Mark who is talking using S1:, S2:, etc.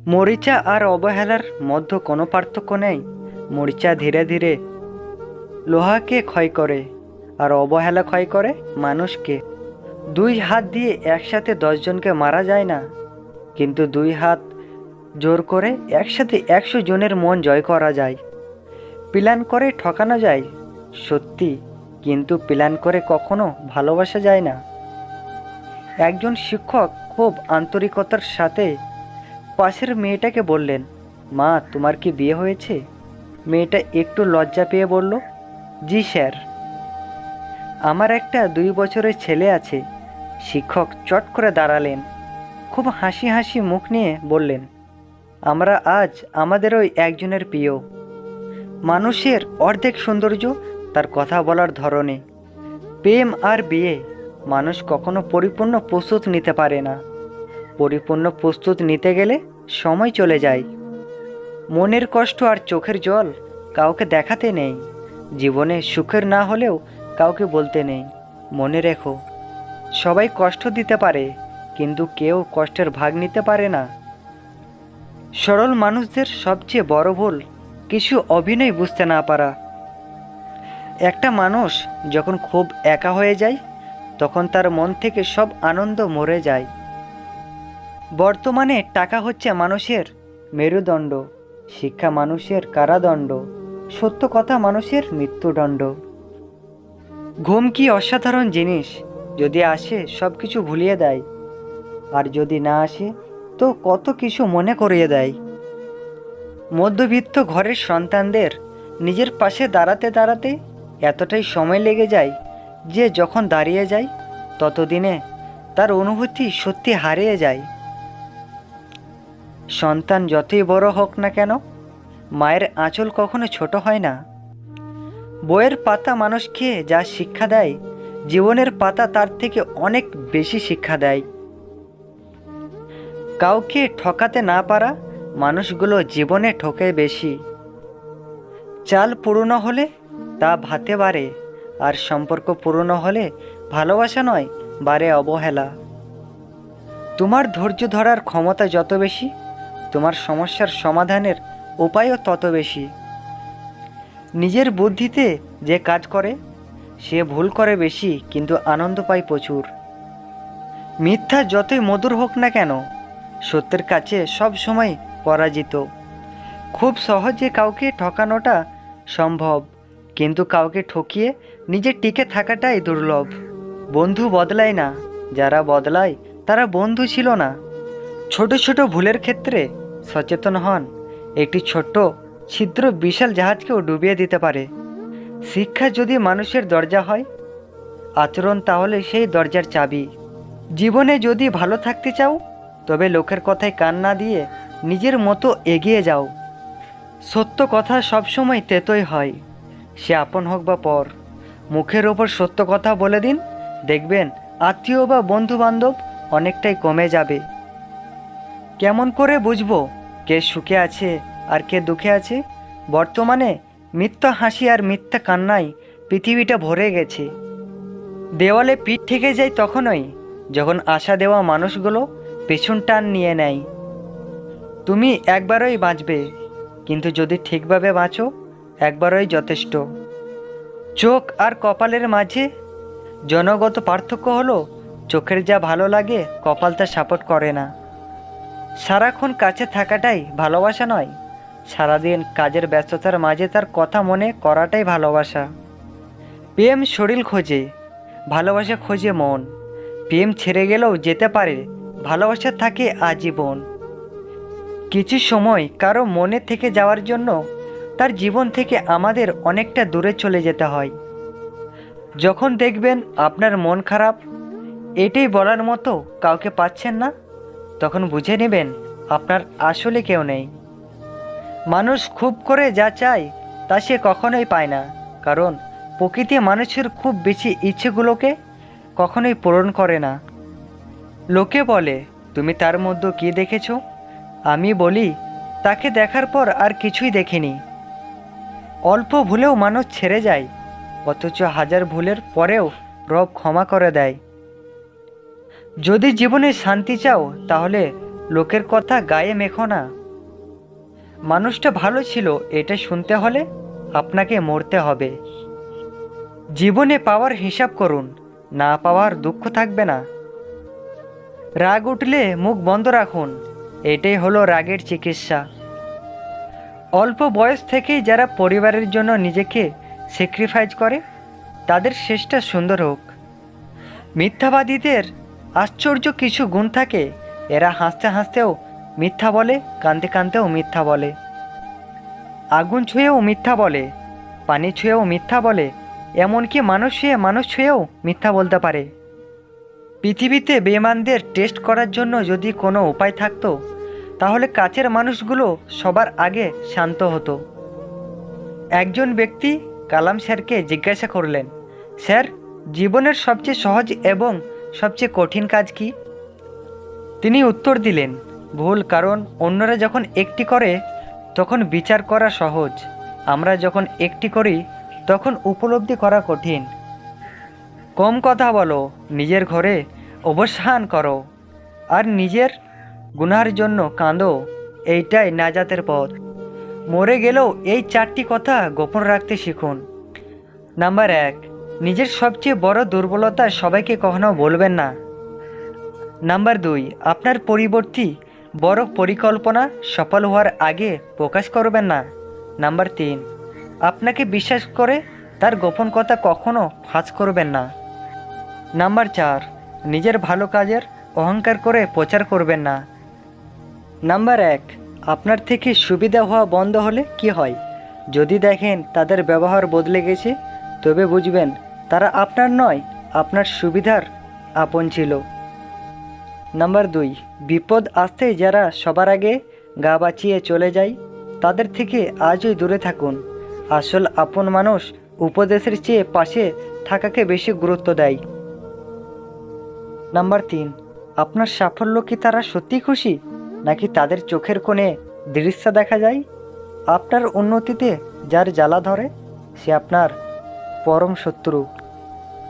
S1: মরিচা আর অবহেলার মধ্যে কোনো পার্থক্য নেই। মরিচা ধীরে ধীরে লোহাকে ক্ষয় করে, আর অবহেলা ক্ষয় করে মানুষকে। দুই হাত দিয়ে একসাথে 10 জনকে মারা যায় না, কিন্তু দুই হাত জোর করে একসাথে 100 জনের মন জয় করা যায়। প্ল্যান করে ঠকানো যায় সত্যি, কিন্তু প্ল্যান করে কখনো ভালোবাসা যায় না। একজন শিক্ষক খুব আন্তরিকতার সাথে পাশের মেয়েটাকে বললেন, মা, তোমার কি বিয়ে হয়েছে? মেয়েটা একটু লজ্জা পেয়ে বলল, জি স্যার, আমার একটা 2 বছরের ছেলে আছে। শিক্ষক চট করে দাঁড়ালেন, খুব হাসি হাসি মুখ নিয়ে বললেন, আমরা আজ আমাদের ওই একজনের প্রিয়। মানুষের অর্ধেক সৌন্দর্য তার কথা বলার ধরনে। প্রেম আর বিয়ে মানুষ কখনো পরিপূর্ণ প্রস্তুত নিতে পারে না। পরিপূর্ণ প্রস্তুত নিতে গেলে সময় চলে যায়। মনের কষ্ট আর চোখের জল কাউকে দেখাতে নেই। জীবনে সুখের না হলেও কাউকে বলতে নেই। মনে রেখো, সবাই কষ্ট দিতে পারে, কিন্তু কেউ কষ্টের ভাগ নিতে পারে না। সরল মানুষদের সবচেয়ে বড় ভুল কিছু অভিনয় বুঝতে না পারা। একটা মানুষ যখন খুব একা হয়ে যায়, তখন তার মন থেকে সব আনন্দ মরে যায়। বর্তমানে টাকা হচ্ছে মানুষের মেরুদণ্ড, শিক্ষা মানুষের কারাদণ্ড, সত্য কথা মানুষের মৃত্যুদণ্ড। ঘুম কি অসাধারণ জিনিস! যদি আসে সব কিছু ভুলিয়ে দেয়, আর যদি না আসে তো কত কিছু মনে করিয়ে দেয়। মধ্যবিত্ত ঘরের সন্তানদের নিজের পাশে দাঁড়াতে দাঁড়াতে এতটাই সময় লেগে যায় যে যখন দাঁড়িয়ে যায় ততদিনে তার অনুভূতি সত্যি হারিয়ে যায়। সন্তান যতই বড় হোক না কেন, মায়ের আঁচল কখনো ছোট হয় না। বইয়ের পাতা মানুষকে যা শিক্ষা দেয়, জীবনের পাতা তার থেকে অনেক বেশি শিক্ষা দেয়। কাউকে ঠকাতে না পারা মানুষগুলো জীবনে ঠকে বেশি। চাল পুরনো হলে তা ভাতে বাড়ে, আর সম্পর্ক পুরনো হলে ভালোবাসা নয়, বাড়ে অবহেলা। তোমার ধৈর্য ধরার ক্ষমতা যত বেশি, তোমার সমস্যার সমাধানের উপায়ও তত বেশি। নিজের বুদ্ধিতে যে কাজ করে সে ভুল করে বেশি, কিন্তু আনন্দ পায় প্রচুর। মিথ্যা যতই মধুর হোক না কেন, সত্যের কাছে সব সময় পরাজিত। খুব সহজে কাউকে ঠকানোটা সম্ভব, কিন্তু কাউকে ঠকিয়ে নিজে টিকে থাকাটাই দুর্লভ। বন্ধু বদলায় না, যারা বদলায় তারা বন্ধু ছিল না। ছোট ছোট ভুলের ক্ষেত্রে সচেতন হন। একটি ছোট্ট ছিদ্র বিশাল জাহাজকেও ডুবিয়ে দিতে পারে। শিক্ষা যদি মানুষের দরজা হয়, আচরণ তাহলে সেই দরজার চাবি। জীবনে যদি ভালো থাকতে চাও, তবে লোকের কথায় কান না দিয়ে নিজের মতো এগিয়ে যাও। সত্য কথা সবসময় তেতোই হয়, সে আপন হোক বা পর। মুখের ওপর সত্য কথা বলে দিন, দেখবেন আত্মীয় বা বন্ধু বান্ধব অনেকটাই কমে যাবে। কেমন করে বুঝবো কে সুখে আছে আর কে দুঃখে আছে? বর্তমানে মিথ্যা হাসি আর মিথ্যা কান্নায় পৃথিবীটা ভরে গেছে। দেওয়ালে পিঠ থেকে যায় তখনই যখন আশা দেওয়া মানুষগুলো পেছন টান নিয়ে নেয়। তুমি একবারই বাঁচবে, কিন্তু যদি ঠিকভাবে বাঁচো, একবারই যথেষ্ট। চোখ আর কপালের মাঝে জনগত পার্থক্য হলো, চোখের যা ভালো লাগে কপাল তা সাপোর্ট করে না। সারাক্ষণ কাছে থাকাটাই ভালোবাসা নয়, সারাদিন কাজের ব্যস্ততার মাঝে তার কথা মনে করাটাই ভালোবাসা। প্রেম শরীর খোঁজে, ভালোবাসা খোঁজে মন। প্রেম ছেড়ে গেলেও যেতে পারে, ভালোবাসা থাকে আজীবন। কিছু সময় কারো মনে থেকে যাওয়ার জন্য তার জীবন থেকে আমাদের অনেকটা দূরে চলে যেতে হয়। যখন দেখবেন আপনার মন খারাপ, এটাই বলার মতো কাউকে পাচ্ছেন না, তখন বুঝে নেবেন আপনার আসলে কেউ নেই। মানুষ খুব করে যা চায় তা সে কখনোই পায় না, কারণ প্রকৃতি মানুষের খুব বেশি ইচ্ছেগুলোকে কখনোই পূরণ করে না। লোকে বলে, তুমি তার মধ্যে কী দেখেছ? আমি বলি, তাকে দেখার পর আর কিছুই দেখিনি। অল্প ভুলেও মানুষ ছেড়ে যায়, অথচ হাজার ভুলের পরেও রব ক্ষমা করে দেয়। যদি জীবনে শান্তি চাও, তাহলে লোকের কথা গায়ে মেখো না। মানুষটা ভালো ছিল এটা শুনতে হলে আপনাকে মরতে হবে। জীবনে পাওয়ার হিসাব করুন, না পাওয়ার দুঃখ থাকবে না। রাগ উঠলে মুখ বন্ধ রাখুন, এটাই হলো রাগের চিকিৎসা। অল্প বয়স থেকেই যারা পরিবারের জন্য নিজেকে স্যাক্রিফাইস করে তাদের শেষটা সুন্দর হোক। মিথ্যাবাদীদের আশ্চর্য কিছু গুণ থাকে, এরা হাসতে হাসতেও মিথ্যা বলে, কাঁদতে কাঁদতেও মিথ্যা বলে। আগুন ছুঁয়েও মিথ্যা বলে, পানি ছুঁয়েও মিথ্যা বলে, এমনকি মানুষ ছুঁয়েও মিথ্যা বলতে পারে। পৃথিবীতে বেঈমানদের টেস্ট করার জন্য যদি কোনো উপায় থাকতো তাহলে কাছের মানুষগুলো সবার আগে শান্ত হতো। একজন ব্যক্তি কালাম স্যারকে জিজ্ঞাসা করলেন, স্যার, জীবনের সবচেয়ে সহজ এবং সবচেয়ে কঠিন কাজ কি? তিনি উত্তর দিলেন, ভুল, কারণ অন্যরা যখন একটি করে তখন বিচার করা সহজ, আমরা যখন একটি করি তখন উপলব্ধি করা কঠিন। কম কথা বলো, নিজের ঘরে অবসান করো, আর নিজের গুনার জন্য কাঁদো, এইটাই নাজাতের পথ। মরে গেলেও এই 4টি কথা গোপন রাখতে শিখুন। নাম্বার 1, নিজের সবচেয়ে বড় দুর্বলতা সবাইকে কখনো বলবেন না। নাম্বার 2, আপনার পরিবর্তী বড় পরিকল্পনা সফল হওয়ার আগে প্রকাশ করবেন না। নাম্বার 3, আপনাকে বিশ্বাস করে তার গোপন কথা কখনো ফাঁস করবেন না। নাম্বার 4, নিজের ভালো কাজের অহংকার করে প্রচার করবেন না। নাম্বার 1, আপনার থেকে সুবিধা হওয়া বন্ধ হলে কি হয়? যদি দেখেন তাদের ব্যবহার বদলে গেছে, তবে বুঝবেন তারা আপনার নয়, আপনার সুবিধার আপন ছিল। নাম্বার 2, বিপদ আসতে যারা সবার আগে গা বাঁচিয়ে চলে যায় তাদের থেকে আজই দূরে থাকুন। আসল আপন মানুষ উপদেশের চেয়ে পাশে থাকাকে বেশি গুরুত্ব দেয়। নাম্বার 3, আপনার সাফল্য কি তারা সত্যি খুশি, নাকি তাদের চোখের কোণে দৃশ্য দেখা যায়? আপনার উন্নতিতে যার জ্বালা ধরে সে আপনার পরম শত্রু।